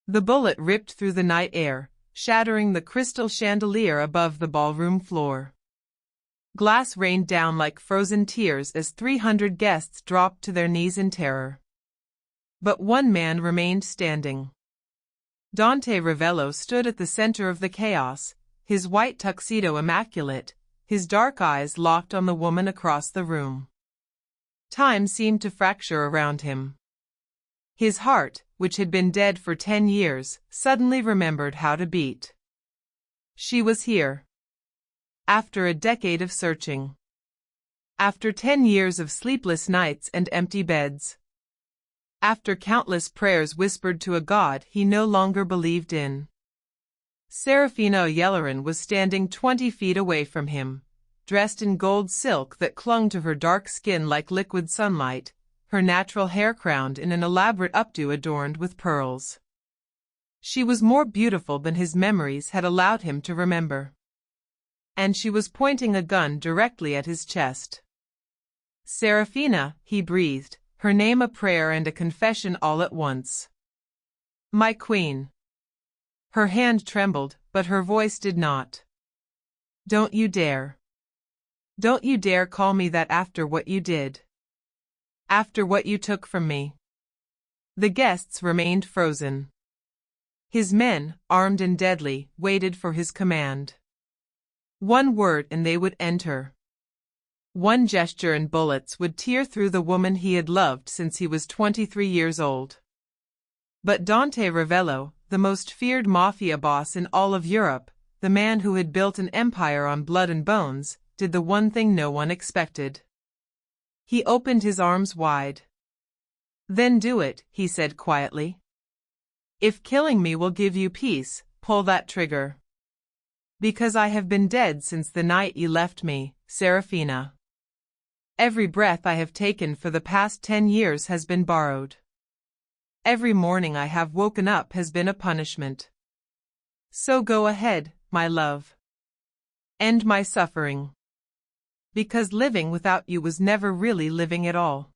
The bullet ripped through the night air, shattering the crystal chandelier above the ballroom floor. Glass rained down like frozen tears as 300 guests dropped to their knees in terror. But one man remained standing. Dante Ravello stood at the center of the chaos, his white tuxedo immaculate, his dark eyes locked on the woman across the room. Time seemed to fracture around him. His heart, which had been dead for 10 years, suddenly remembered how to beat. She was here. After a decade of searching. After 10 years of sleepless nights and empty beds. After countless prayers whispered to a God he no longer believed in. Seraphina was standing 20 feet away from him, dressed in gold silk that clung to her dark skin like liquid sunlight, her natural hair crowned in an elaborate updo adorned with pearls. She was more beautiful than his memories had allowed him to remember. And she was pointing a gun directly at his chest. Seraphina, he breathed, her name a prayer and a confession all at once. My queen. Her hand trembled, but her voice did not. Don't you dare. Don't you dare call me that after what you did. After what you took from me. The guests remained frozen. His men, armed and deadly, waited for his command. One word and they would enter. One gesture and bullets would tear through the woman he had loved since he was 23 years old. But Dante Ravello, the most feared mafia boss in all of Europe, the man who had built an empire on blood and bones, did the one thing no one expected. He opened his arms wide. Then do it, he said quietly. If killing me will give you peace, pull that trigger. Because I have been dead since the night you left me, Seraphina. Every breath I have taken for the past 10 years has been borrowed. Every morning I have woken up has been a punishment. So go ahead, my love. End my suffering. Because living without you was never really living at all.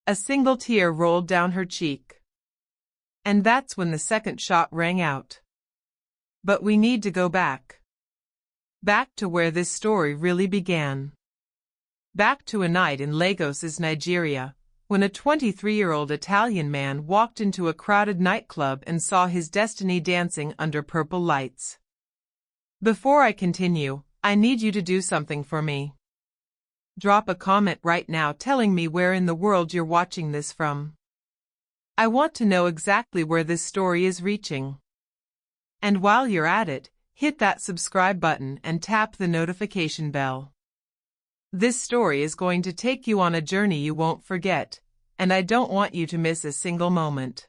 A single tear rolled down her cheek. And that's when the second shot rang out. But we need to go back. Back to where this story really began. Back to a night in Lagos, Nigeria, when a 23-year-old Italian man walked into a crowded nightclub and saw his destiny dancing under purple lights. Before I continue, I need you to do something for me. Drop a comment right now telling me where in the world you're watching this from. I want to know exactly where this story is reaching. And while you're at it, hit that subscribe button and tap the notification bell. This story is going to take you on a journey you won't forget, and I don't want you to miss a single moment.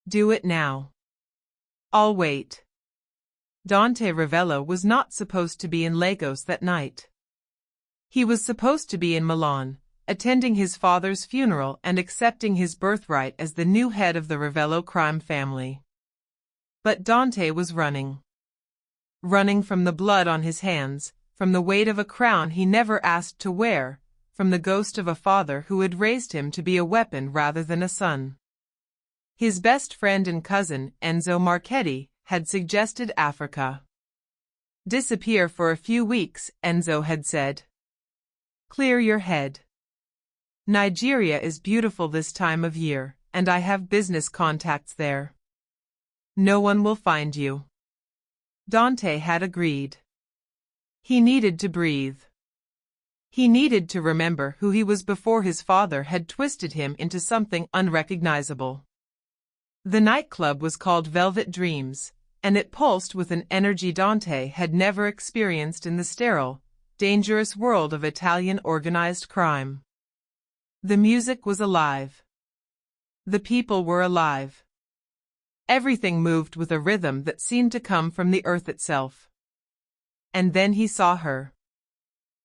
Do it now. I'll wait. Dante Ravello was not supposed to be in Lagos that night. He was supposed to be in Milan, attending his father's funeral and accepting his birthright as the new head of the Ravello crime family. But Dante was running. Running from the blood on his hands, from the weight of a crown he never asked to wear, from the ghost of a father who had raised him to be a weapon rather than a son. His best friend and cousin, Enzo Marchetti, had suggested Africa. Disappear for a few weeks, Enzo had said. Clear your head. Nigeria is beautiful this time of year, and I have business contacts there. No one will find you. Dante had agreed. He needed to breathe. He needed to remember who he was before his father had twisted him into something unrecognizable. The nightclub was called Velvet Dreams, and it pulsed with an energy Dante had never experienced in the sterile, dangerous world of Italian organized crime. The music was alive. The people were alive. Everything moved with a rhythm that seemed to come from the earth itself. And then he saw her.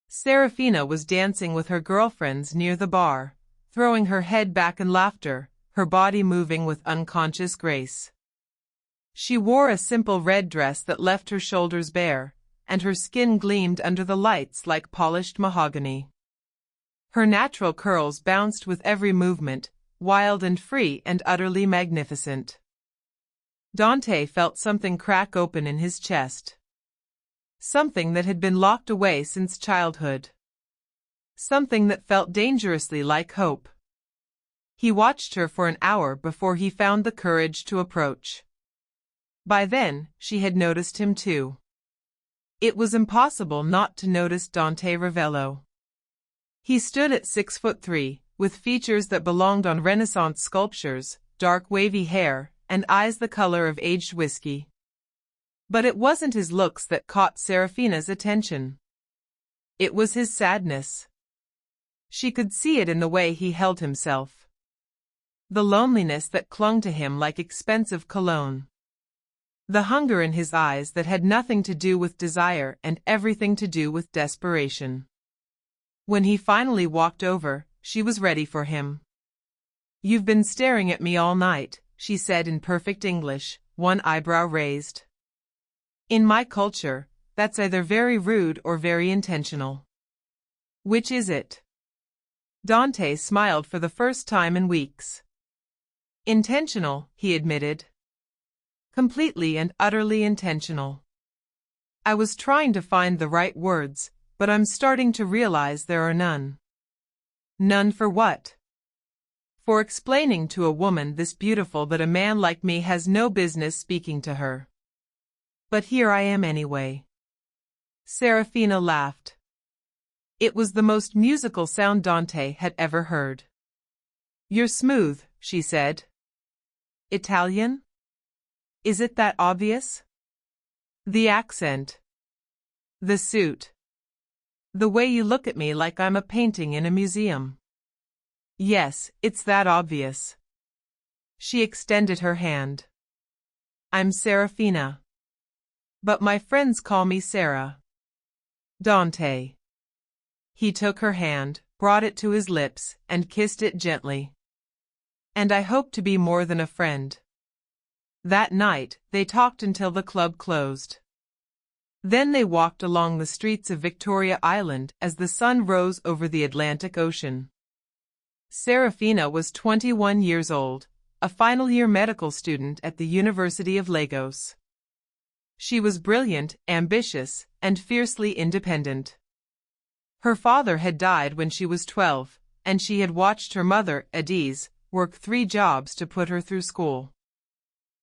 Seraphina was dancing with her girlfriends near the bar, throwing her head back in laughter, her body moving with unconscious grace. She wore a simple red dress that left her shoulders bare, and her skin gleamed under the lights like polished mahogany. Her natural curls bounced with every movement, wild and free and utterly magnificent. Dante felt something crack open in his chest. Something that had been locked away since childhood. Something that felt dangerously like hope. He watched her for an hour before he found the courage to approach. By then, she had noticed him too. It was impossible not to notice Dante Ravello. He stood at 6'3", with features that belonged on Renaissance sculptures, dark wavy hair, and eyes the color of aged whiskey. But it wasn't his looks that caught Seraphina's attention. It was his sadness. She could see it in the way he held himself. The loneliness that clung to him like expensive cologne. The hunger in his eyes that had nothing to do with desire and everything to do with desperation. When he finally walked over, she was ready for him. "You've been staring at me all night," she said in perfect English, one eyebrow raised. "In my culture, that's either very rude or very intentional. Which is it?" Dante smiled for the first time in weeks. "Intentional," he admitted. "Completely and utterly intentional. I was trying to find the right words, but I'm starting to realize there are none." "None for what?" "For explaining to a woman this beautiful that a man like me has no business speaking to her. But here I am anyway." Seraphina laughed. It was the most musical sound Dante had ever heard. "You're smooth," she said. "Italian? Is it that obvious?" "The accent. The suit. The way you look at me like I'm a painting in a museum." "Yes, it's that obvious." She extended her hand. "I'm Seraphina. But my friends call me Sarah." "Dante." He took her hand, brought it to his lips, and kissed it gently. "And I hope to be more than a friend." That night, they talked until the club closed. Then they walked along the streets of Victoria Island as the sun rose over the Atlantic Ocean. Seraphina was 21 years old, a final-year medical student at the University of Lagos. She was brilliant, ambitious, and fiercely independent. Her father had died when she was 12, and she had watched her mother, Adiz, work 3 jobs to put her through school.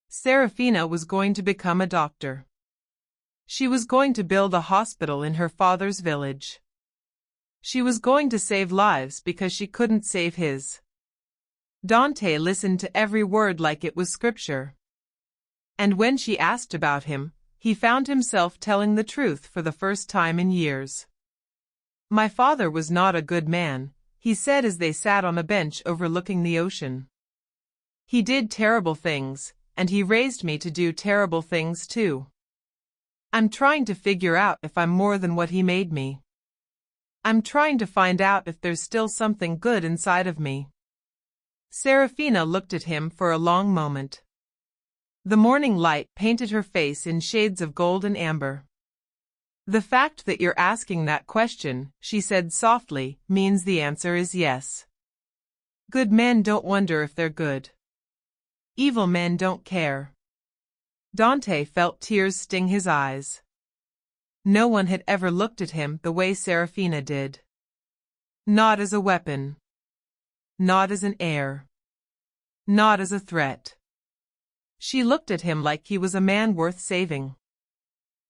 Seraphina was going to become a doctor. She was going to build a hospital in her father's village. She was going to save lives because she couldn't save his. Dante listened to every word like it was scripture. And when she asked about him, he found himself telling the truth for the first time in years. "My father was not a good man," he said as they sat on a bench overlooking the ocean. "He did terrible things, and he raised me to do terrible things too. I'm trying to figure out if I'm more than what he made me. I'm trying to find out if there's still something good inside of me." Seraphina looked at him for a long moment. The morning light painted her face in shades of gold and amber. "The fact that you're asking that question," she said softly, "means the answer is yes. Good men don't wonder if they're good. Evil men don't care." Dante felt tears sting his eyes. No one had ever looked at him the way Seraphina did. Not as a weapon. Not as an heir. Not as a threat. She looked at him like he was a man worth saving.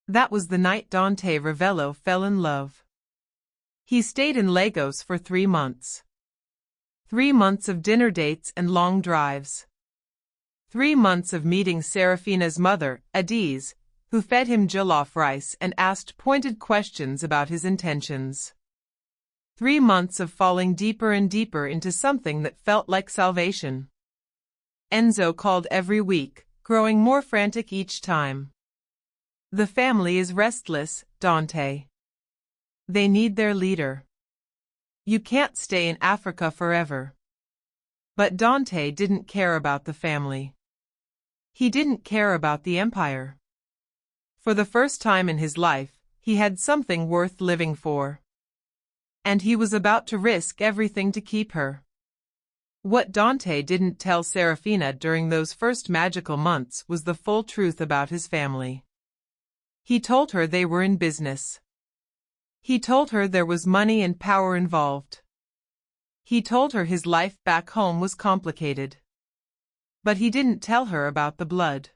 That was the night Dante Ravello fell in love. He stayed in Lagos for 3 months. 3 months of dinner dates and long drives. 3 months of meeting Seraphina's mother, Adiz, who fed him jollof rice and asked pointed questions about his intentions. 3 months of falling deeper and deeper into something that felt like salvation. Enzo called every week, growing more frantic each time. "The family is restless, Dante. They need their leader. You can't stay in Africa forever." But Dante didn't care about the family. He didn't care about the empire. For the first time in his life, he had something worth living for. And he was about to risk everything to keep her. What Dante didn't tell Seraphina during those first magical months was the full truth about his family. He told her they were in business. He told her there was money and power involved. He told her his life back home was complicated. But he didn't tell her about the blood.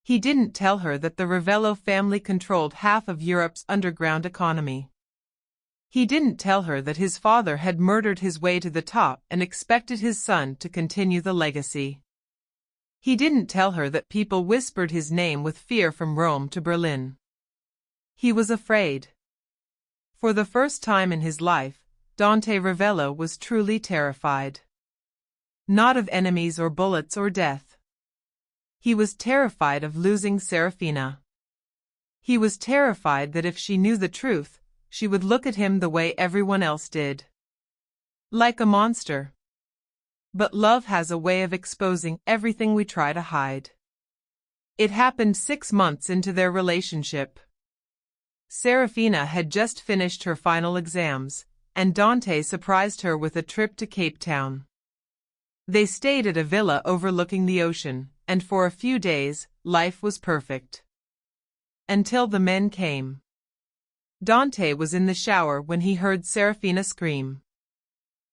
He didn't tell her that the Ravello family controlled half of Europe's underground economy. He didn't tell her that his father had murdered his way to the top and expected his son to continue the legacy. He didn't tell her that people whispered his name with fear from Rome to Berlin. He was afraid. For the first time in his life, Dante Ravello was truly terrified. Not of enemies or bullets or death. He was terrified of losing Seraphina. He was terrified that if she knew the truth, she would look at him the way everyone else did. Like a monster. But love has a way of exposing everything we try to hide. It happened 6 months into their relationship. Seraphina had just finished her final exams, and Dante surprised her with a trip to Cape Town. They stayed at a villa overlooking the ocean, and for a few days, life was perfect. Until the men came. Dante was in the shower when he heard Seraphina scream.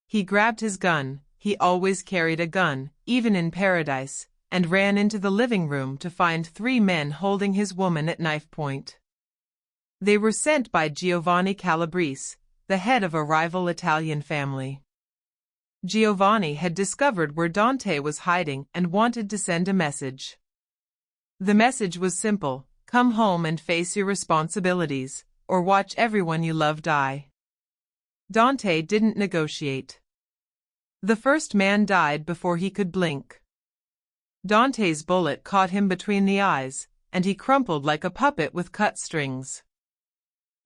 He grabbed his gun, he always carried a gun, even in paradise, and ran into the living room to find 3 men holding his woman at knife point. They were sent by Giovanni Calabrese, the head of a rival Italian family. Giovanni had discovered where Dante was hiding and wanted to send a message. The message was simple: come home and face your responsibilities, or watch everyone you love die. Dante didn't negotiate. The first man died before he could blink. Dante's bullet caught him between the eyes, and he crumpled like a puppet with cut strings.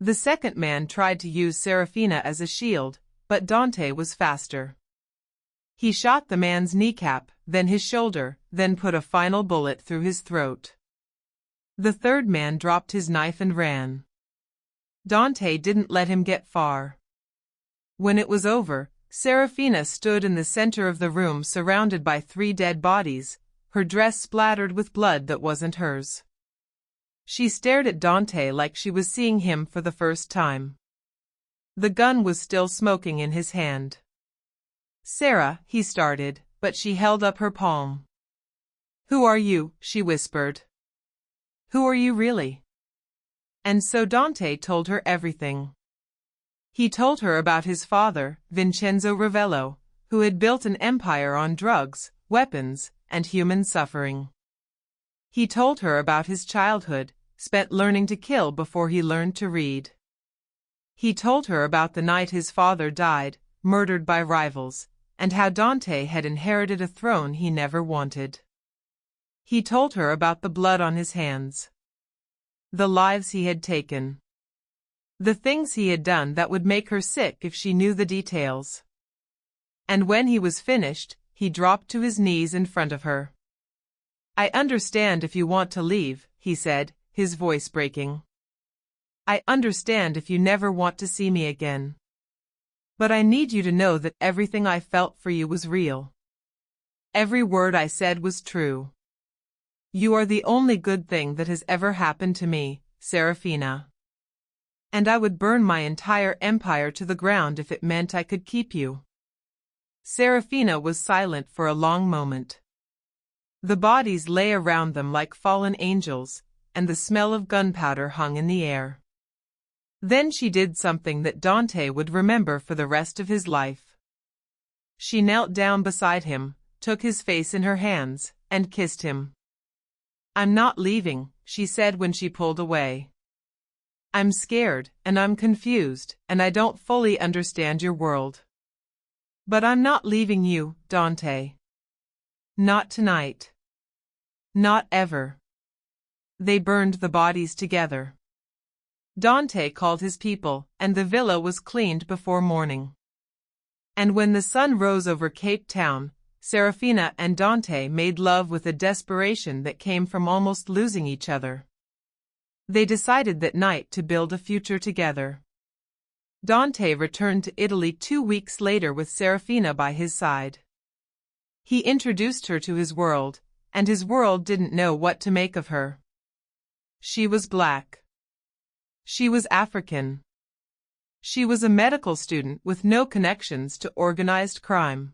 The second man tried to use Seraphina as a shield, but Dante was faster. He shot the man's kneecap, then his shoulder, then put a final bullet through his throat. The third man dropped his knife and ran. Dante didn't let him get far. When it was over, Seraphina stood in the center of the room surrounded by 3 dead bodies, her dress splattered with blood that wasn't hers. She stared at Dante like she was seeing him for the first time. The gun was still smoking in his hand. "Sarah," he started, but she held up her palm. "Who are you?" she whispered. "Who are you really?" And so Dante told her everything. He told her about his father, Vincenzo Ravello, who had built an empire on drugs, weapons, and human suffering. He told her about his childhood, spent learning to kill before he learned to read. He told her about the night his father died, murdered by rivals, and how Dante had inherited a throne he never wanted. He told her about the blood on his hands. The lives he had taken. The things he had done that would make her sick if she knew the details. And when he was finished, he dropped to his knees in front of her. "I understand if you want to leave," he said, his voice breaking. "I understand if you never want to see me again. But I need you to know that everything I felt for you was real. Every word I said was true. You are the only good thing that has ever happened to me, Seraphina. And I would burn my entire empire to the ground if it meant I could keep you." Seraphina was silent for a long moment. The bodies lay around them like fallen angels, and the smell of gunpowder hung in the air. Then she did something that Dante would remember for the rest of his life. She knelt down beside him, took his face in her hands, and kissed him. "I'm not leaving," she said when she pulled away. "I'm scared, and I'm confused, and I don't fully understand your world. But I'm not leaving you, Dante. Not tonight. Not ever." They burned the bodies together. Dante called his people, and the villa was cleaned before morning. And when the sun rose over Cape Town, Seraphina and Dante made love with a desperation that came from almost losing each other. They decided that night to build a future together. Dante returned to Italy 2 weeks later with Seraphina by his side. He introduced her to his world, and his world didn't know what to make of her. She was black. She was African. She was a medical student with no connections to organized crime.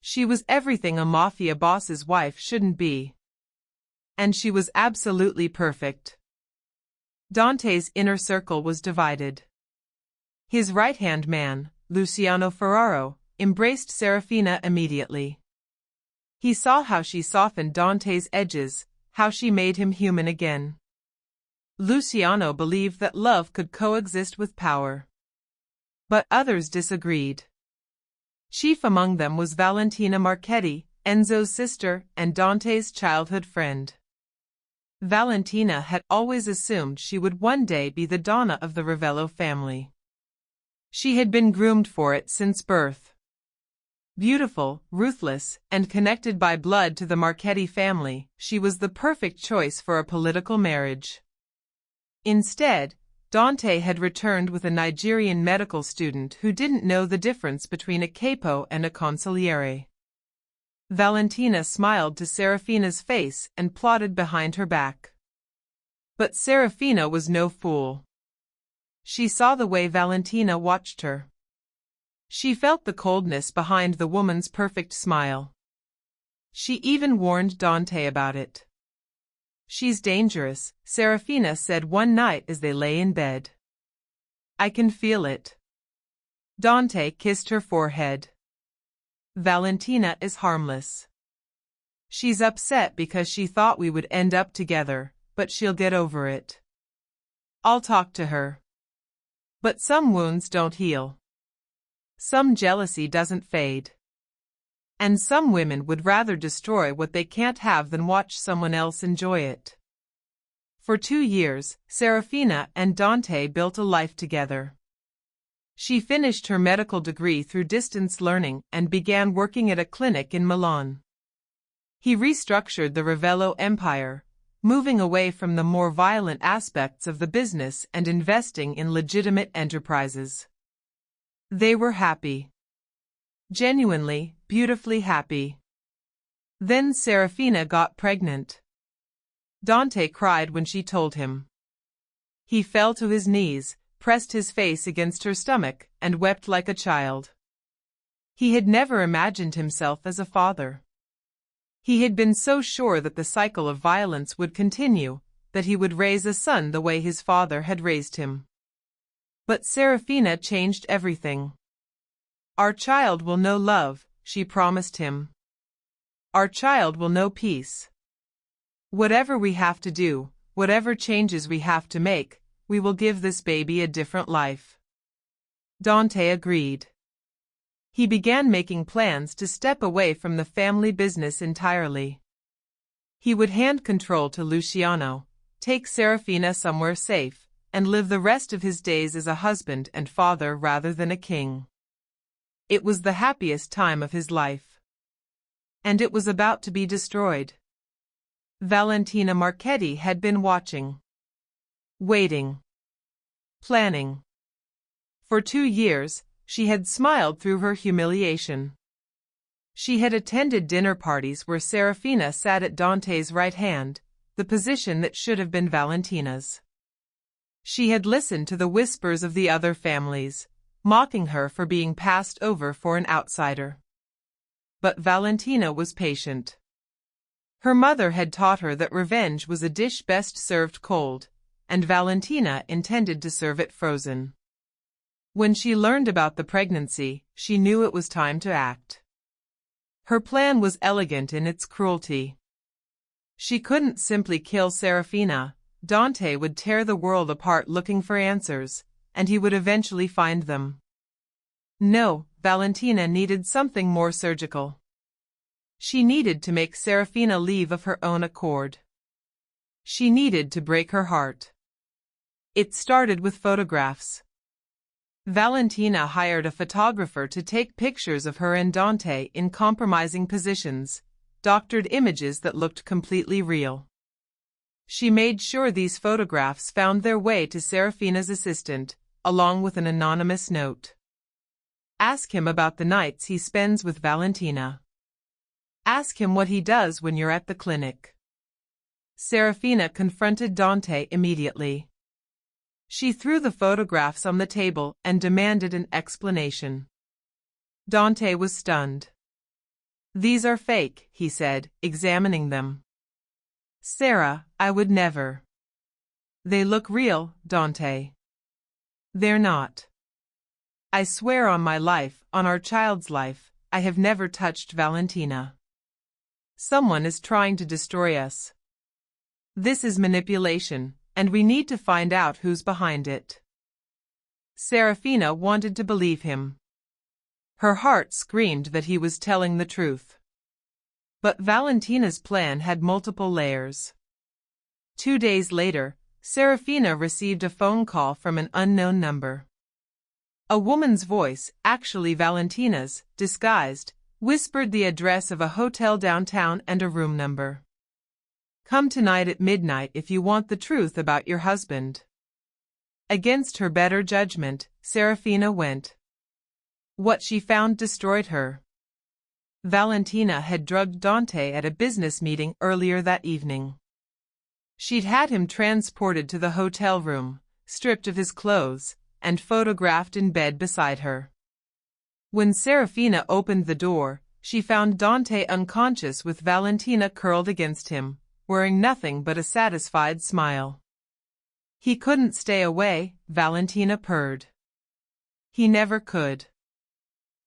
She was everything a mafia boss's wife shouldn't be. And she was absolutely perfect. Dante's inner circle was divided. His right-hand man, Luciano Ferraro, embraced Seraphina immediately. He saw how she softened Dante's edges, how she made him human again. Luciano believed that love could coexist with power. But others disagreed. Chief among them was Valentina Marchetti, Enzo's sister and Dante's childhood friend. Valentina had always assumed she would one day be the Donna of the Ravello family. She had been groomed for it since birth. Beautiful, ruthless, and connected by blood to the Marchetti family, she was the perfect choice for a political marriage. Instead, Dante had returned with a Nigerian medical student who didn't know the difference between a capo and a consigliere. Valentina smiled to Seraphina's face and plotted behind her back. But Seraphina was no fool. She saw the way Valentina watched her. She felt the coldness behind the woman's perfect smile. She even warned Dante about it. "She's dangerous," Seraphina said one night as they lay in bed. "I can feel it." Dante kissed her forehead. "Valentina is harmless. She's upset because she thought we would end up together, but she'll get over it. I'll talk to her. But some wounds don't heal. Some jealousy doesn't fade. And some women would rather destroy what they can't have than watch someone else enjoy it." For 2 years, Seraphina and Dante built a life together. She finished her medical degree through distance learning and began working at a clinic in Milan. He restructured the Ravello empire, moving away from the more violent aspects of the business and investing in legitimate enterprises. They were happy. Genuinely, beautifully happy. Then Seraphina got pregnant. Dante cried when she told him. He fell to his knees, pressed his face against her stomach, and wept like a child. He had never imagined himself as a father. He had been so sure that the cycle of violence would continue, that he would raise a son the way his father had raised him. But Seraphina changed everything. "Our child will know love," she promised him. "Our child will know peace. Whatever we have to do, whatever changes we have to make, we will give this baby a different life." Dante agreed. He began making plans to step away from the family business entirely. He would hand control to Luciano, take Seraphina somewhere safe, and live the rest of his days as a husband and father rather than a king. It was the happiest time of his life. And it was about to be destroyed. Valentina Marchetti had been watching. Waiting. Planning. For 2 years, she had smiled through her humiliation. She had attended dinner parties where Seraphina sat at Dante's right hand, the position that should have been Valentina's. She had listened to the whispers of the other families, mocking her for being passed over for an outsider. But Valentina was patient. Her mother had taught her that revenge was a dish best served cold, and Valentina intended to serve it frozen. When she learned about the pregnancy, she knew it was time to act. Her plan was elegant in its cruelty. She couldn't simply kill Seraphina. Dante would tear the world apart looking for answers, and he would eventually find them. No, Valentina needed something more surgical. She needed to make Seraphina leave of her own accord. She needed to break her heart. It started with photographs. Valentina hired a photographer to take pictures of her and Dante in compromising positions, doctored images that looked completely real. She made sure these photographs found their way to Seraphina's assistant, along with an anonymous note. "Ask him about the nights he spends with Valentina. Ask him what he does when you're at the clinic. Seraphina confronted Dante immediately. She threw the photographs on the table and demanded an explanation. Dante was stunned. "These are fake," he said, examining them. "Sarah, I would never." "They look real, Dante." "They're not. I swear on my life, on our child's life, I have never touched Valentina. Someone is trying to destroy us. This is manipulation, and we need to find out who's behind it." Seraphina wanted to believe him. Her heart screamed that he was telling the truth. But Valentina's plan had multiple layers. 2 days later, Seraphina received a phone call from an unknown number. A woman's voice, actually Valentina's, disguised, whispered the address of a hotel downtown and a room number. "Come tonight at midnight if you want the truth about your husband." Against her better judgment, Seraphina went. What she found destroyed her. Valentina had drugged Dante at a business meeting earlier that evening. She'd had him transported to the hotel room, stripped of his clothes, and photographed in bed beside her. When Seraphina opened the door, she found Dante unconscious with Valentina curled against him, wearing nothing but a satisfied smile. "He couldn't stay away," Valentina purred. "He never could.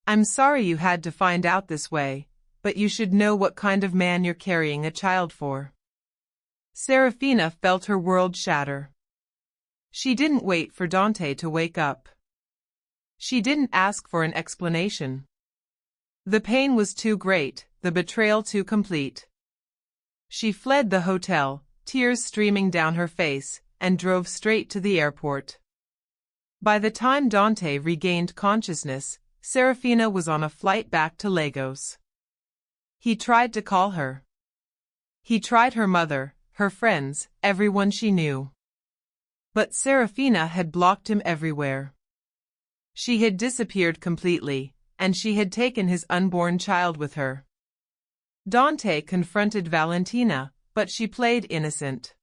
I'm sorry you had to find out this way, but you should know what kind of man you're carrying a child for." Seraphina felt her world shatter. She didn't wait for Dante to wake up. She didn't ask for an explanation. The pain was too great, the betrayal too complete. She fled the hotel, tears streaming down her face, and drove straight to the airport. By the time Dante regained consciousness, Seraphina was on a flight back to Lagos. He tried to call her. He tried her mother, her friends, everyone she knew. But Seraphina had blocked him everywhere. She had disappeared completely, and she had taken his unborn child with her. Dante confronted Valentina, but she played innocent.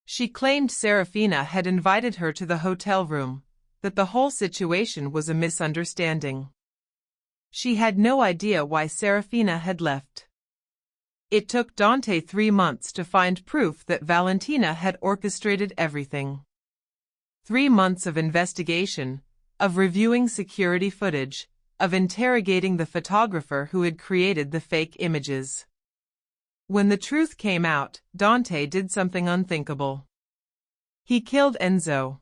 She claimed Seraphina had invited her to the hotel room, that the whole situation was a misunderstanding. She had no idea why Seraphina had left. It took Dante 3 months to find proof that Valentina had orchestrated everything. 3 months of investigation, of reviewing security footage, of interrogating the photographer who had created the fake images. When the truth came out, Dante did something unthinkable. He killed Enzo.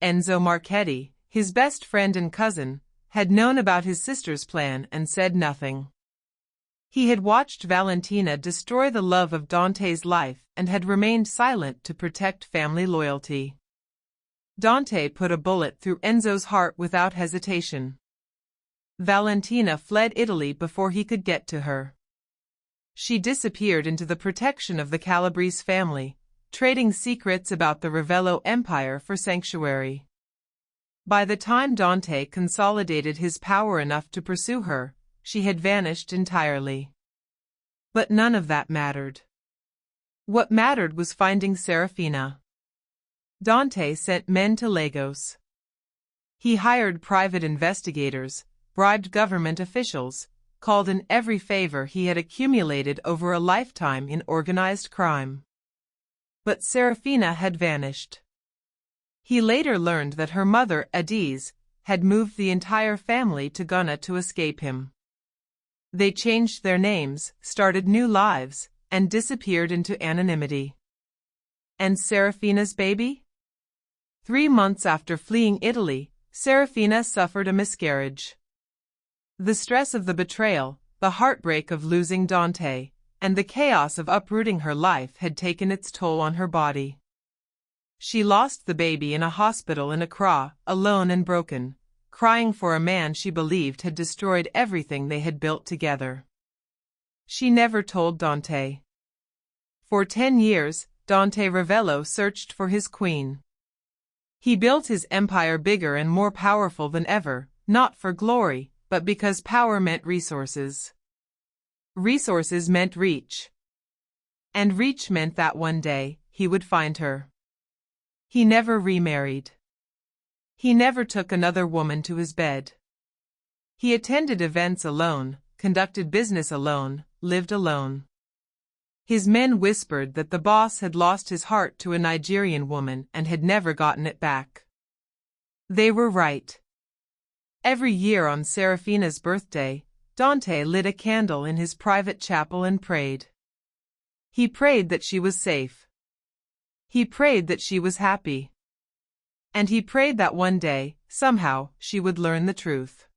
Enzo Marchetti, his best friend and cousin, had known about his sister's plan and said nothing. He had watched Valentina destroy the love of Dante's life and had remained silent to protect family loyalty. Dante put a bullet through Enzo's heart without hesitation. Valentina fled Italy before he could get to her. She disappeared into the protection of the Calabrese family, trading secrets about the Ravello Empire for sanctuary. By the time Dante consolidated his power enough to pursue her, she had vanished entirely. But none of that mattered. What mattered was finding Seraphina. Dante sent men to Lagos. He hired private investigators, bribed government officials, called in every favor he had accumulated over a lifetime in organized crime. But Seraphina had vanished. He later learned that her mother, Adiz, had moved the entire family to Ghana to escape him. They changed their names, started new lives, and disappeared into anonymity. And Seraphina's baby? 3 months after fleeing Italy, Seraphina suffered a miscarriage. The stress of the betrayal, the heartbreak of losing Dante, and the chaos of uprooting her life had taken its toll on her body. She lost the baby in a hospital in Accra, alone and broken, crying for a man she believed had destroyed everything they had built together. She never told Dante. For 10 years, Dante Ravello searched for his queen. He built his empire bigger and more powerful than ever, not for glory, but because power meant resources. Resources meant reach. And reach meant that one day, he would find her. He never remarried. He never took another woman to his bed. He attended events alone, conducted business alone, lived alone. His men whispered that the boss had lost his heart to a Nigerian woman and had never gotten it back. They were right. Every year on Seraphina's birthday, Dante lit a candle in his private chapel and prayed. He prayed that she was safe. He prayed that she was happy. And he prayed that one day, somehow, she would learn the truth.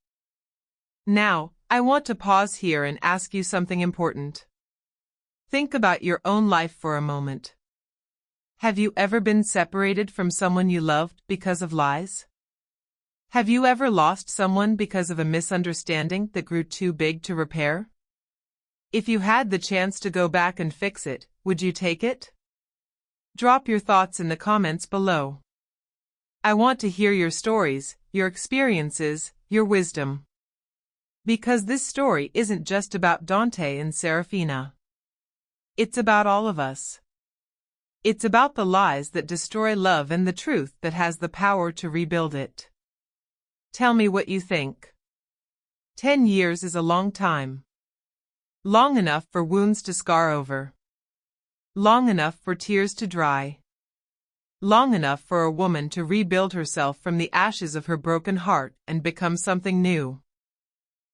Now, I want to pause here and ask you something important. Think about your own life for a moment. Have you ever been separated from someone you loved because of lies? Have you ever lost someone because of a misunderstanding that grew too big to repair? If you had the chance to go back and fix it, would you take it? Drop your thoughts in the comments below. I want to hear your stories, your experiences, your wisdom. Because this story isn't just about Dante and Seraphina. It's about all of us. It's about the lies that destroy love and the truth that has the power to rebuild it. Tell me what you think. 10 years is a long time. Long enough for wounds to scar over. Long enough for tears to dry. Long enough for a woman to rebuild herself from the ashes of her broken heart and become something new.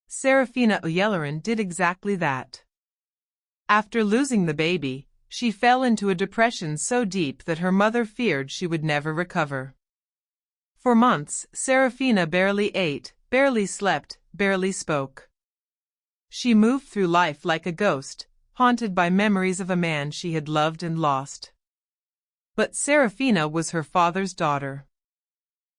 Seraphina did exactly that. After losing the baby, she fell into a depression so deep that her mother feared she would never recover. For months, Seraphina barely ate, barely slept, barely spoke. She moved through life like a ghost, haunted by memories of a man she had loved and lost. But Seraphina was her father's daughter.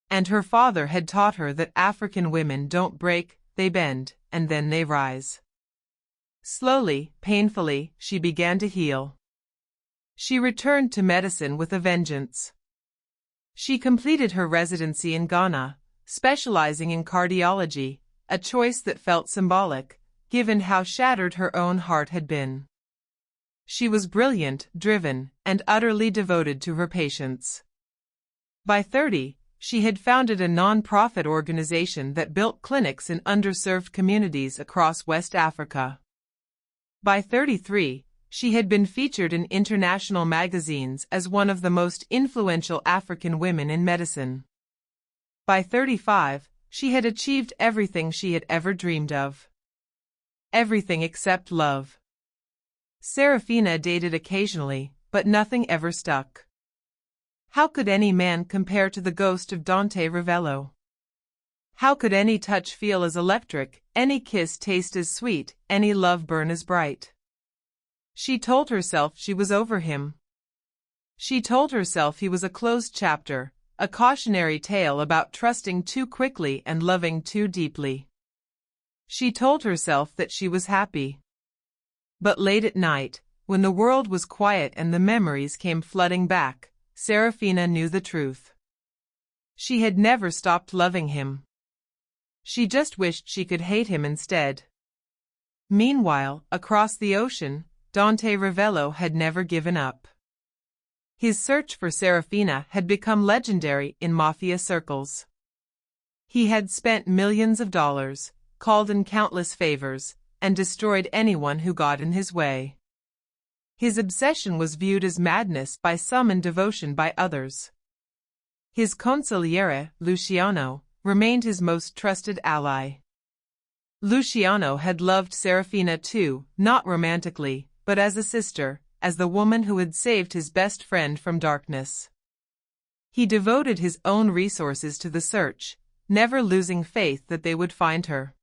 And her father had taught her that African women don't break, they bend, and then they rise. Slowly, painfully, she began to heal. She returned to medicine with a vengeance. She completed her residency in Ghana, specializing in cardiology, a choice that felt symbolic, given how shattered her own heart had been. She was brilliant, driven, and utterly devoted to her patients. By 30, she had founded a non-profit organization that built clinics in underserved communities across West Africa. By 33, she had been featured in international magazines as one of the most influential African women in medicine. By 35, she had achieved everything she had ever dreamed of. Everything except love. Seraphina dated occasionally, but nothing ever stuck. How could any man compare to the ghost of Dante Ravello? How could any touch feel as electric, any kiss taste as sweet, any love burn as bright? She told herself she was over him. She told herself he was a closed chapter, a cautionary tale about trusting too quickly and loving too deeply. She told herself that she was happy. But late at night, when the world was quiet and the memories came flooding back, Seraphina knew the truth. She had never stopped loving him. She just wished she could hate him instead. Meanwhile, across the ocean, Dante Ravello had never given up. His search for Seraphina had become legendary in Mafia circles. He had spent millions of dollars, called in countless favors, and destroyed anyone who got in his way. His obsession was viewed as madness by some and devotion by others. His consigliere, Luciano, remained his most trusted ally. Luciano had loved Seraphina too, not romantically, but as a sister, as the woman who had saved his best friend from darkness. He devoted his own resources to the search, never losing faith that they would find her.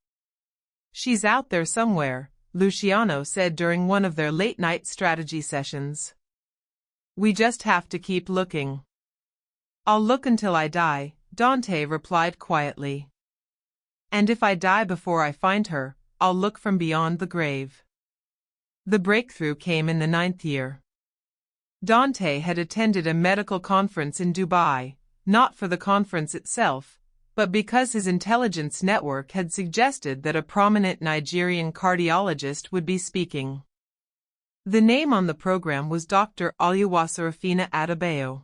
"She's out there somewhere," Luciano said during one of their late-night strategy sessions. "We just have to keep looking." "I'll look until I die," Dante replied quietly. "And if I die before I find her, I'll look from beyond the grave." The breakthrough came in the 9th year. Dante had attended a medical conference in Dubai, not for the conference itself, but because his intelligence network had suggested that a prominent Nigerian cardiologist would be speaking. The name on the program was Dr. Seraphina Adebayo.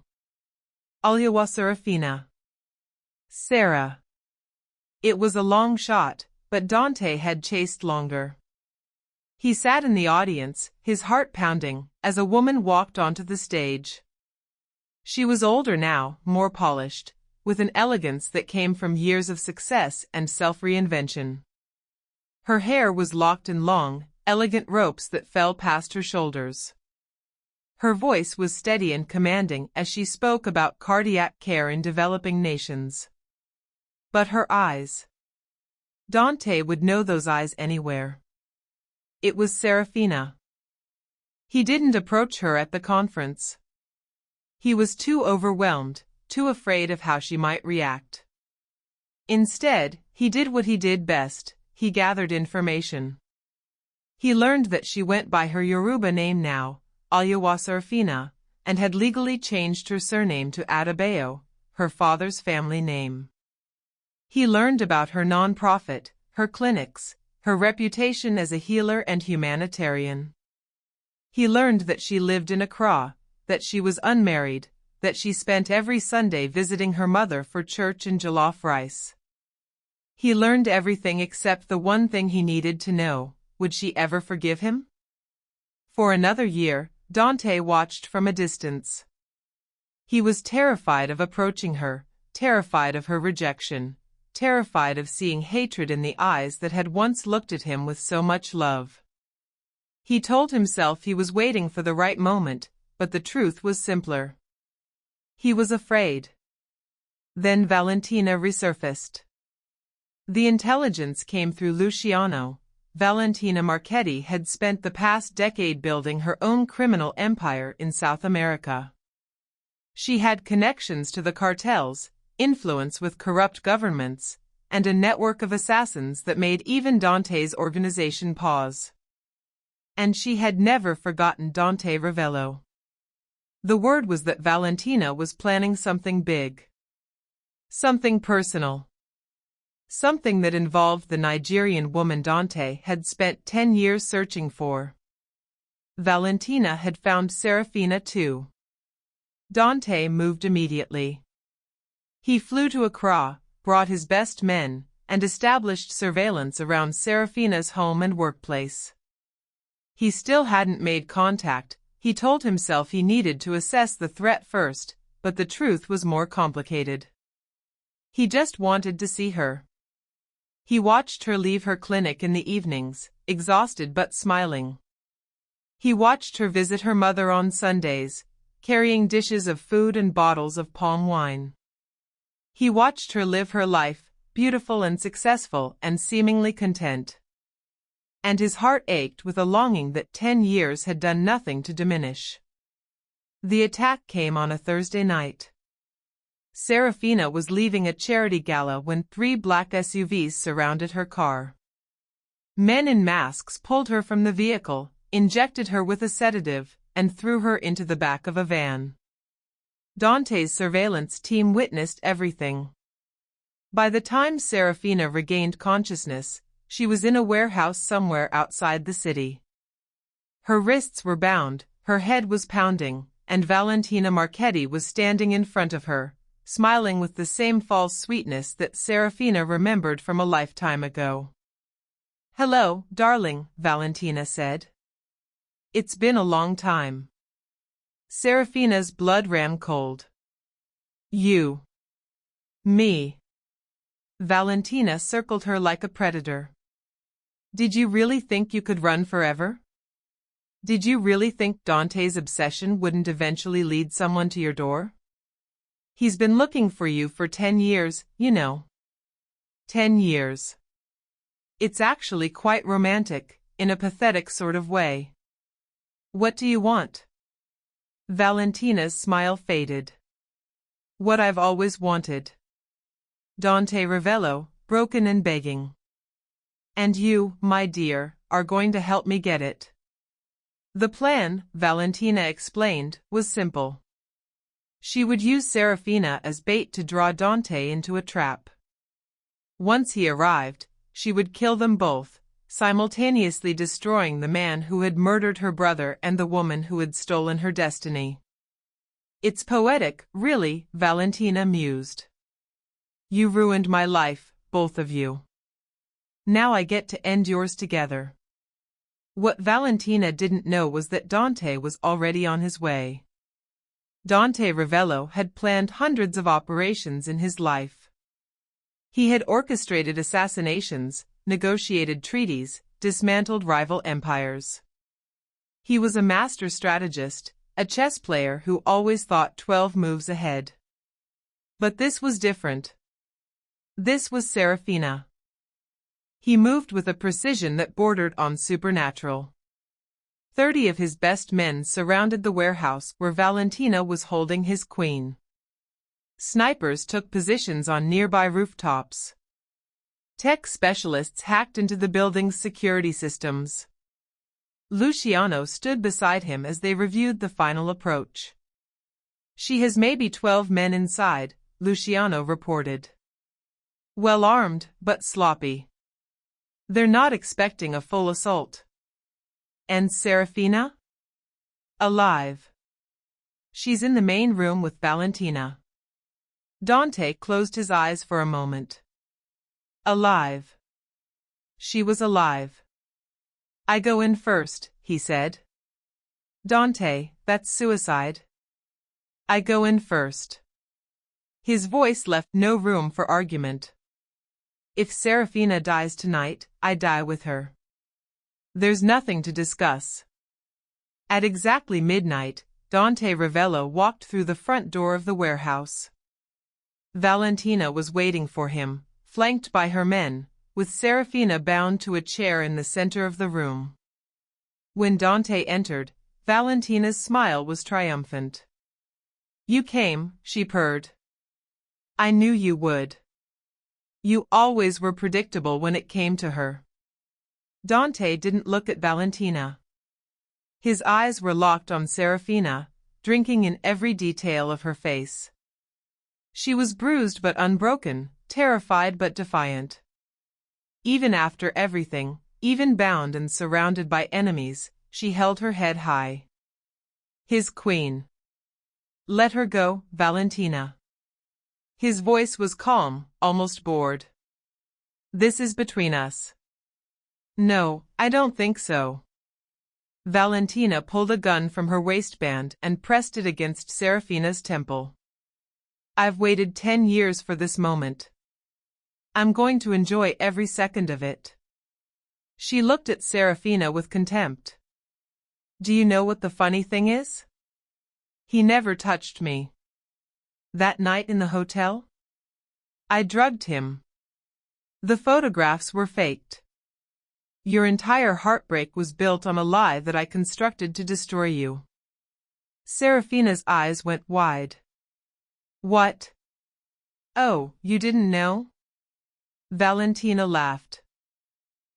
Seraphina. Sarah. It was a long shot, but Dante had chased longer. He sat in the audience, his heart pounding, as a woman walked onto the stage. She was older now, more polished, with an elegance that came from years of success and self-reinvention. Her hair was locked in long, elegant ropes that fell past her shoulders. Her voice was steady and commanding as she spoke about cardiac care in developing nations. But her eyes. Dante would know those eyes anywhere. It was Seraphina. He didn't approach her at the conference. He was too overwhelmed, too afraid of how she might react. Instead, he did what he did best, he gathered information. He learned that she went by her Yoruba name now, Seraphina, and had legally changed her surname to Adebayo, her father's family name. He learned about her non-profit, her clinics, her reputation as a healer and humanitarian. He learned that she lived in Accra, that she was unmarried, that she spent every Sunday visiting her mother for church and jollof rice. He learned everything except the one thing he needed to know: would she ever forgive him? For another year, Dante watched from a distance. He was terrified of approaching her, terrified of her rejection, terrified of seeing hatred in the eyes that had once looked at him with so much love. He told himself he was waiting for the right moment, but the truth was simpler. He was afraid. Then Valentina resurfaced. The intelligence came through Luciano. Valentina Marchetti had spent the past decade building her own criminal empire in South America. She had connections to the cartels, influence with corrupt governments, and a network of assassins that made even Dante's organization pause. And she had never forgotten Dante Ravello. The word was that Valentina was planning something big. Something personal. Something that involved the Nigerian woman Dante had spent 10 years searching for. Valentina had found Seraphina too. Dante moved immediately. He flew to Accra, brought his best men, and established surveillance around Seraphina's home and workplace. He still hadn't made contact. He told himself he needed to assess the threat first, but the truth was more complicated. He just wanted to see her. He watched her leave her clinic in the evenings, exhausted but smiling. He watched her visit her mother on Sundays, carrying dishes of food and bottles of palm wine. He watched her live her life, beautiful and successful and seemingly content. And his heart ached with a longing that 10 years had done nothing to diminish. The attack came on a Thursday night. Seraphina was leaving a charity gala when 3 black SUVs surrounded her car. Men in masks pulled her from the vehicle, injected her with a sedative, and threw her into the back of a van. Dante's surveillance team witnessed everything. By the time Seraphina regained consciousness, she was in a warehouse somewhere outside the city. Her wrists were bound, her head was pounding, and Valentina Marchetti was standing in front of her, smiling with the same false sweetness that Seraphina remembered from a lifetime ago. "Hello, darling," Valentina said. "It's been a long time." Seraphina's blood ran cold. "You. Me." Valentina circled her like a predator. "Did you really think you could run forever? Did you really think Dante's obsession wouldn't eventually lead someone to your door? He's been looking for you for 10 years, you know. 10 years. It's actually quite romantic, in a pathetic sort of way. What do you want?" Valentina's smile faded. "What I've always wanted." Dante Ravello, broken and begging. "And you, my dear, are going to help me get it." The plan, Valentina explained, was simple. She would use Seraphina as bait to draw Dante into a trap. Once he arrived, she would kill them both, simultaneously destroying the man who had murdered her brother and the woman who had stolen her destiny. It's poetic, really, Valentina mused. You ruined my life, both of you. Now I get to end yours together. What Valentina didn't know was that Dante was already on his way. Dante Ravello had planned hundreds of operations in his life. He had orchestrated assassinations, negotiated treaties, dismantled rival empires. He was a master strategist, a chess player who always thought 12 moves ahead. But this was different. This was Seraphina. He moved with a precision that bordered on supernatural. 30 of his best men surrounded the warehouse where Valentina was holding his queen. Snipers took positions on nearby rooftops. Tech specialists hacked into the building's security systems. Luciano stood beside him as they reviewed the final approach. She has maybe 12 men inside, Luciano reported. Well armed, but sloppy. They're not expecting a full assault. And Seraphina? Alive. She's in the main room with Valentina. Dante closed his eyes for a moment. Alive. She was alive. I go in first, he said. Dante, that's suicide. I go in first. His voice left no room for argument. If Seraphina dies tonight, I die with her. There's nothing to discuss. At exactly midnight, Dante Ravello walked through the front door of the warehouse. Valentina was waiting for him, flanked by her men, with Seraphina bound to a chair in the center of the room. When Dante entered, Valentina's smile was triumphant. You came, she purred. I knew you would. You always were predictable when it came to her. Dante didn't look at Valentina. His eyes were locked on Seraphina, drinking in every detail of her face. She was bruised but unbroken, terrified but defiant. Even after everything, even bound and surrounded by enemies, she held her head high. His queen. Let her go, Valentina. His voice was calm, almost bored. This is between us. No, I don't think so. Valentina pulled a gun from her waistband and pressed it against Seraphina's temple. I've waited 10 years for this moment. I'm going to enjoy every second of it. She looked at Seraphina with contempt. Do you know what the funny thing is? He never touched me. That night in the hotel? I drugged him. The photographs were faked. Your entire heartbreak was built on a lie that I constructed to destroy you. Seraphina's eyes went wide. What? Oh, you didn't know? Valentina laughed.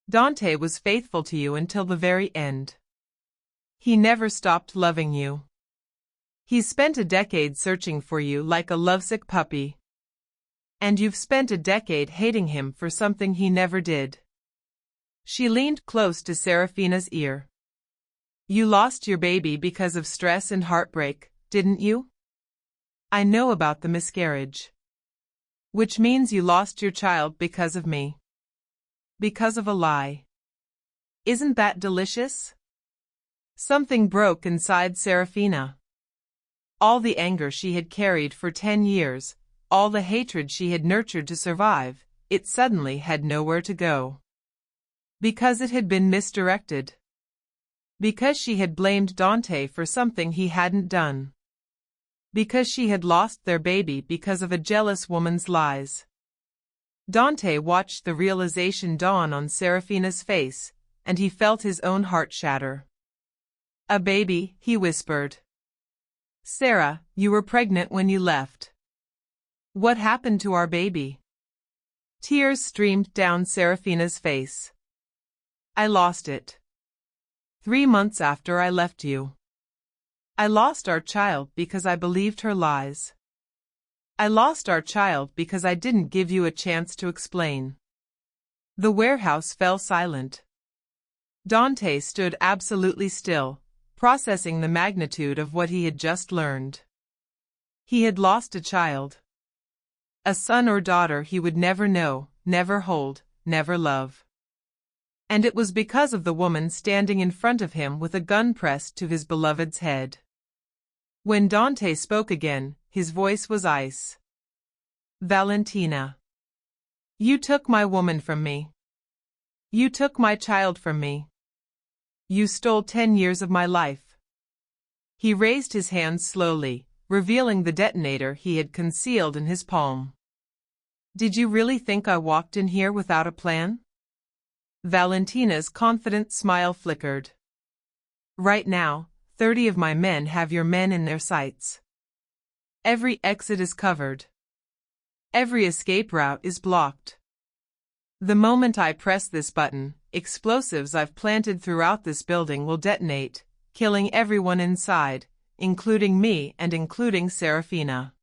Dante was faithful to you until the very end. He never stopped loving you. He's spent a decade searching for you like a lovesick puppy. And you've spent a decade hating him for something he never did. She leaned close to Seraphina's ear. You lost your baby because of stress and heartbreak, didn't you? I know about the miscarriage. Which means you lost your child because of me. Because of a lie. Isn't that delicious? Something broke inside Seraphina. All the anger she had carried for 10 years, all the hatred she had nurtured to survive, it suddenly had nowhere to go. Because it had been misdirected. Because she had blamed Dante for something he hadn't done. Because she had lost their baby because of a jealous woman's lies. Dante watched the realization dawn on Seraphina's face, and he felt his own heart shatter. A baby, he whispered. Sarah, you were pregnant when you left. What happened to our baby? Tears streamed down Seraphina's face. I lost it. 3 months after I left you. I lost our child because I believed her lies. I lost our child because I didn't give you a chance to explain. The warehouse fell silent. Dante stood absolutely still, processing the magnitude of what he had just learned. He had lost a child. A son or daughter he would never know, never hold, never love. And it was because of the woman standing in front of him with a gun pressed to his beloved's head. When Dante spoke again, his voice was ice. Valentina. You took my woman from me. You took my child from me. You stole 10 years of my life. He raised his hands slowly, revealing the detonator he had concealed in his palm. Did you really think I walked in here without a plan? Valentina's confident smile flickered. Right now, 30 of my men have your men in their sights. Every exit is covered. Every escape route is blocked. The moment I press this button, explosives I've planted throughout this building will detonate, killing everyone inside, including me and including Seraphina.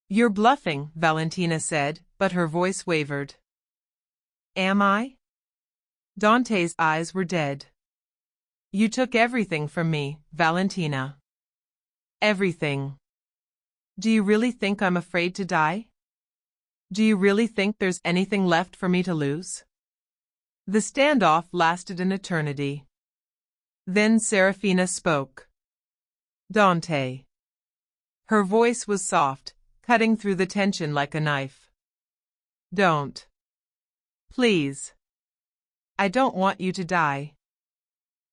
You're bluffing, Valentina said, but her voice wavered. Am I? Dante's eyes were dead. You took everything from me, Valentina. Everything. Do you really think I'm afraid to die? Do you really think there's anything left for me to lose? The standoff lasted an eternity. Then Seraphina spoke. Dante. Her voice was soft, cutting through the tension like a knife. Don't. Please. I don't want you to die.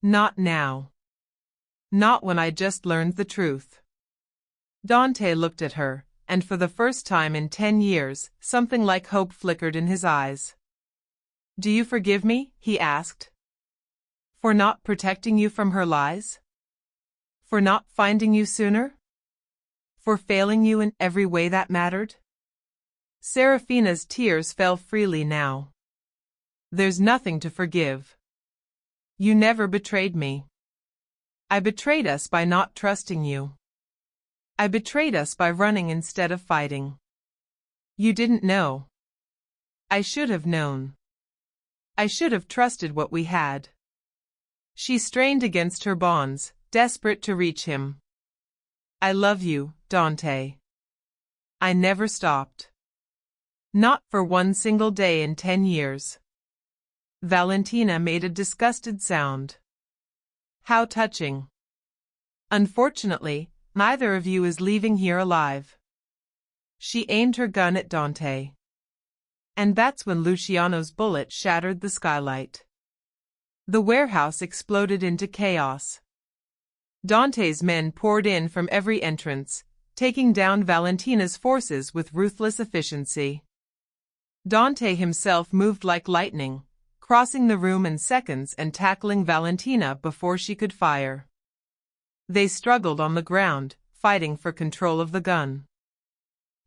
Not now. Not when I just learned the truth. Dante looked at her, and for the first time in 10 years, something like hope flickered in his eyes. Do you forgive me? He asked. For not protecting you from her lies? For not finding you sooner? For failing you in every way that mattered? Seraphina's tears fell freely now. There's nothing to forgive. You never betrayed me. I betrayed us by not trusting you. I betrayed us by running instead of fighting. You didn't know. I should have known. I should have trusted what we had. She strained against her bonds, desperate to reach him. I love you, Dante. I never stopped. Not for one single day in 10 years. Valentina made a disgusted sound. How touching. Unfortunately, neither of you is leaving here alive. She aimed her gun at Dante. And that's when Luciano's bullet shattered the skylight. The warehouse exploded into chaos. Dante's men poured in from every entrance, taking down Valentina's forces with ruthless efficiency. Dante himself moved like lightning, crossing the room in seconds and tackling Valentina before she could fire. They struggled on the ground, fighting for control of the gun.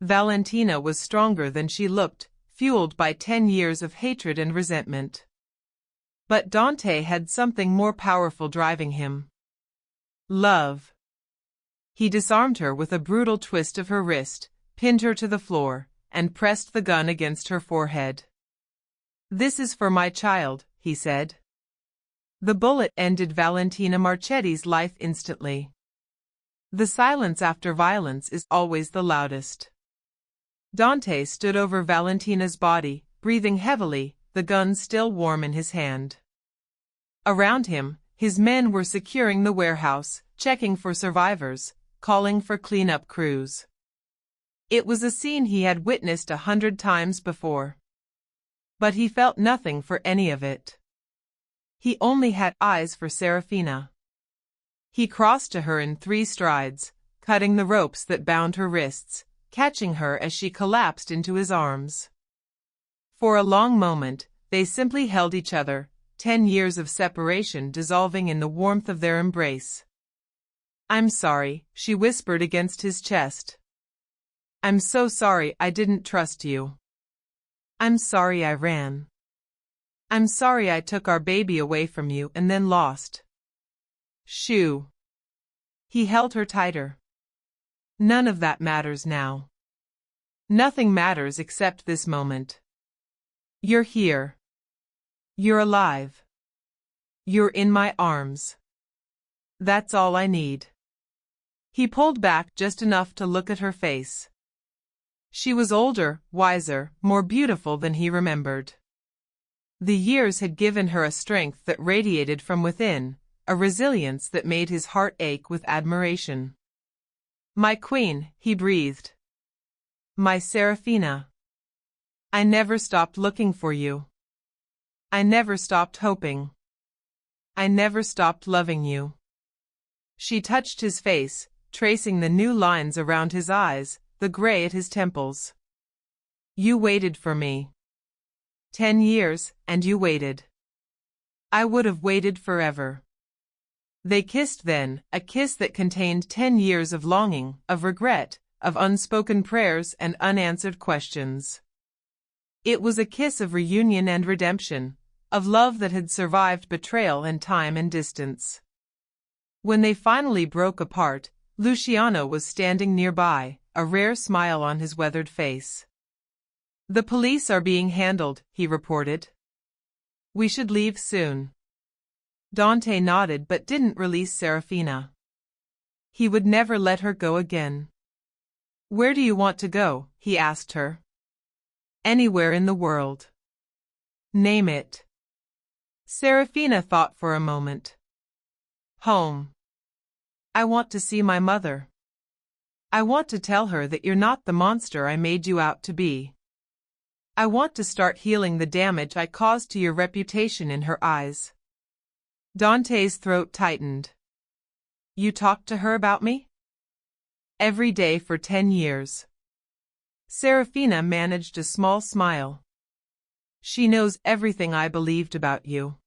Valentina was stronger than she looked, fueled by 10 years of hatred and resentment. But Dante had something more powerful driving him. Love. He disarmed her with a brutal twist of her wrist, pinned her to the floor, and pressed the gun against her forehead. This is for my child, he said. The bullet ended Valentina Marchetti's life instantly. The silence after violence is always the loudest. Dante stood over Valentina's body, breathing heavily, the gun still warm in his hand. Around him, his men were securing the warehouse, checking for survivors, calling for cleanup crews. It was a scene he had witnessed 100 times before. But he felt nothing for any of it. He only had eyes for Seraphina. He crossed to her in 3 strides, cutting the ropes that bound her wrists, catching her as she collapsed into his arms. For a long moment, they simply held each other, 10 years of separation dissolving in the warmth of their embrace. I'm sorry, she whispered against his chest. I'm so sorry I didn't trust you. I'm sorry I ran. I'm sorry I took our baby away from you and then lost. Shoo. He held her tighter. None of that matters now. Nothing matters except this moment. You're here. You're alive. You're in my arms. That's all I need. He pulled back just enough to look at her face. She was older, wiser, more beautiful than he remembered. The years had given her a strength that radiated from within, a resilience that made his heart ache with admiration. My queen, he breathed. My Seraphina. I never stopped looking for you. I never stopped hoping. I never stopped loving you. She touched his face, tracing the new lines around his eyes, the gray at his temples. You waited for me. 10 years, and you waited. I would have waited forever. They kissed then, a kiss that contained 10 years of longing, of regret, of unspoken prayers and unanswered questions. It was a kiss of reunion and redemption, of love that had survived betrayal and time and distance. When they finally broke apart, Luciano was standing nearby, a rare smile on his weathered face. The police are being handled, he reported. We should leave soon. Dante nodded but didn't release Seraphina. He would never let her go again. Where do you want to go? He asked her. Anywhere in the world. Name it. Seraphina thought for a moment. Home. I want to see my mother. I want to tell her that you're not the monster I made you out to be. I want to start healing the damage I caused to your reputation in her eyes. Dante's throat tightened. You talked to her about me? Every day for 10 years. Seraphina managed a small smile. She knows everything I believed about you.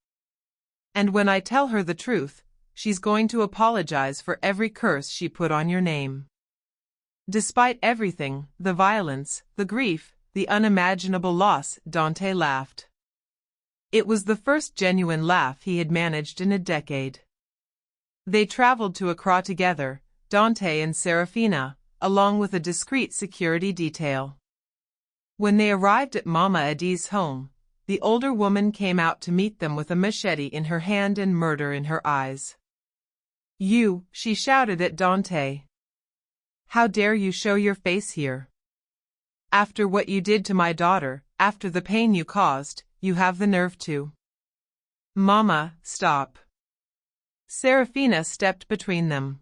And when I tell her the truth, she's going to apologize for every curse she put on your name. Despite everything, the violence, the grief, the unimaginable loss, Dante laughed. It was the first genuine laugh he had managed in a decade. They traveled to Accra together, Dante and Seraphina, along with a discreet security detail. When they arrived at Mama Adi's home, the older woman came out to meet them with a machete in her hand and murder in her eyes. You, she shouted at Dante. How dare you show your face here? After what you did to my daughter, after the pain you caused, you have the nerve to. Mama, stop. Seraphina stepped between them.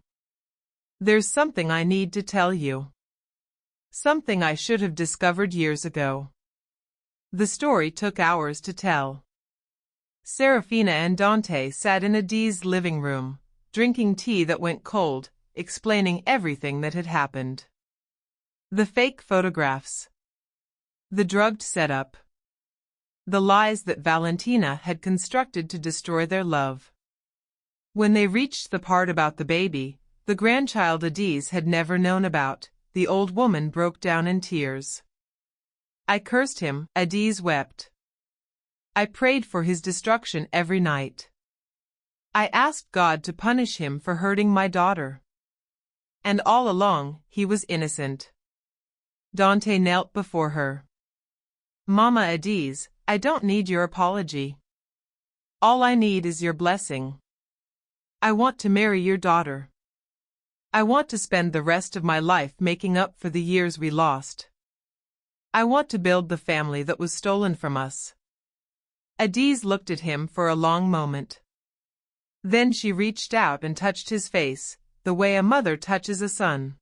There's something I need to tell you. Something I should have discovered years ago. The story took hours to tell. Seraphina and Dante sat in Adi's living room, drinking tea that went cold, explaining everything that had happened. The fake photographs. The drugged setup. The lies that Valentina had constructed to destroy their love. When they reached the part about the baby, the grandchild Adi's had never known about, the old woman broke down in tears. I cursed him, Adi's wept. I prayed for his destruction every night. I asked God to punish him for hurting my daughter. And all along, he was innocent. Dante knelt before her. Mama Adi's, I don't need your apology. All I need is your blessing. I want to marry your daughter. I want to spend the rest of my life making up for the years we lost. I want to build the family that was stolen from us. Adi's looked at him for a long moment. Then she reached out and touched his face, the way a mother touches a son.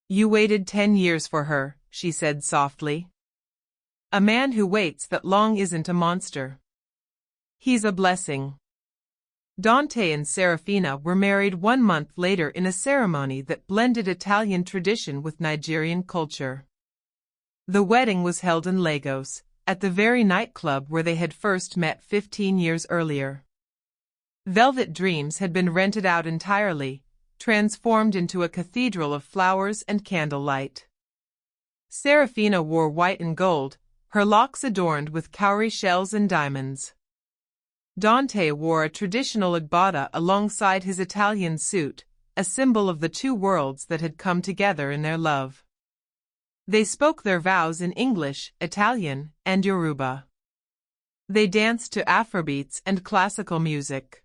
You waited 10 years for her, she said softly. A man who waits that long isn't a monster. He's a blessing. Dante and Seraphina were married 1 month later in a ceremony that blended Italian tradition with Nigerian culture. The wedding was held in Lagos, at the very nightclub where they had first met 15 years earlier. Velvet Dreams had been rented out entirely, transformed into a cathedral of flowers and candlelight. Seraphina wore white and gold, her locks adorned with cowrie shells and diamonds. Dante wore a traditional agbada alongside his Italian suit, a symbol of the two worlds that had come together in their love. They spoke their vows in English, Italian, and Yoruba. They danced to Afrobeats and classical music.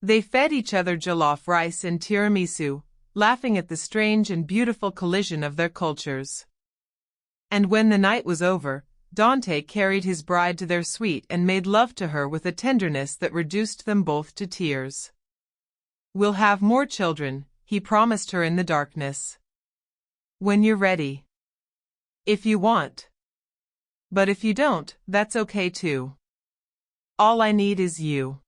They fed each other jollof rice and tiramisu, laughing at the strange and beautiful collision of their cultures. And when the night was over, Dante carried his bride to their suite and made love to her with a tenderness that reduced them both to tears. "We'll have more children," he promised her in the darkness. "When you're ready. If you want. But if you don't, that's okay too. All I need is you."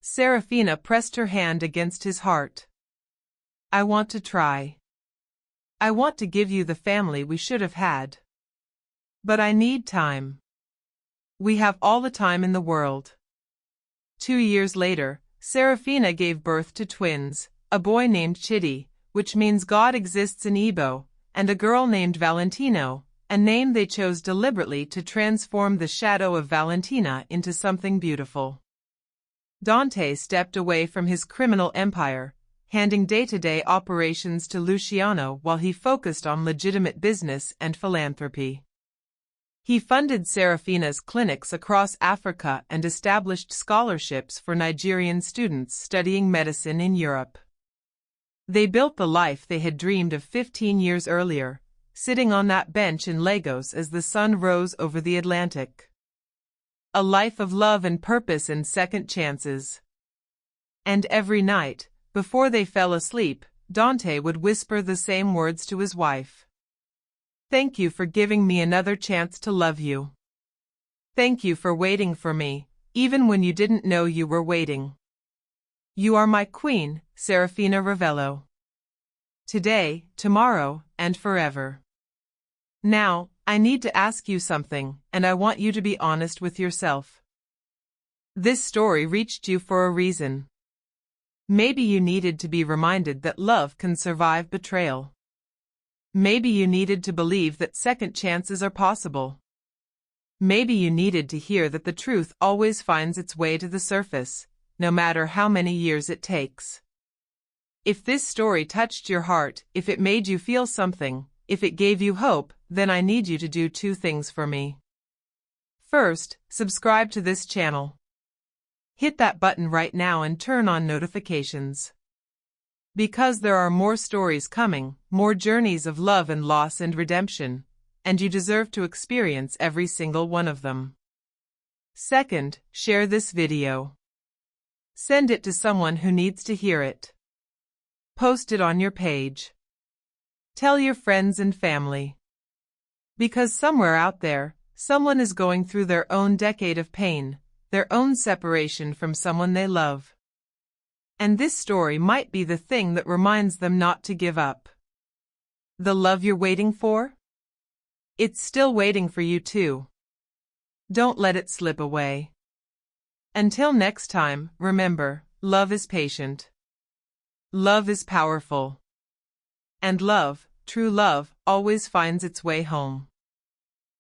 Seraphina pressed her hand against his heart. "I want to try. I want to give you the family we should have had. But I need time. We have all the time in the world." 2 years later, Seraphina gave birth to twins, a boy named Chidi, which means God exists in Igbo, and a girl named Valentino, a name they chose deliberately to transform the shadow of Valentina into something beautiful. Dante stepped away from his criminal empire, handing day-to-day operations to Luciano while he focused on legitimate business and philanthropy. He funded Seraphina's clinics across Africa and established scholarships for Nigerian students studying medicine in Europe. They built the life they had dreamed of 15 years earlier, sitting on that bench in Lagos as the sun rose over the Atlantic. A life of love and purpose and second chances. And every night, before they fell asleep, Dante would whisper the same words to his wife. "Thank you for giving me another chance to love you. Thank you for waiting for me, even when you didn't know you were waiting. You are my queen, Seraphina Ravello. Today, tomorrow, and forever. Now, I need to ask you something, and I want you to be honest with yourself. This story reached you for a reason. Maybe you needed to be reminded that love can survive betrayal. Maybe you needed to believe that second chances are possible. Maybe you needed to hear that the truth always finds its way to the surface, no matter how many years it takes. If this story touched your heart, if it made you feel something, if it gave you hope, then I need you to do 2 things for me. First, subscribe to this channel. Hit that button right now and turn on notifications. Because there are more stories coming, more journeys of love and loss and redemption, and you deserve to experience every single one of them. Second, share this video. Send it to someone who needs to hear it. Post it on your page. Tell your friends and family. Because somewhere out there, someone is going through their own decade of pain, their own separation from someone they love. And this story might be the thing that reminds them not to give up. The love you're waiting for? It's still waiting for you too. Don't let it slip away. Until next time, remember, love is patient. Love is powerful. And love, true love, always finds its way home.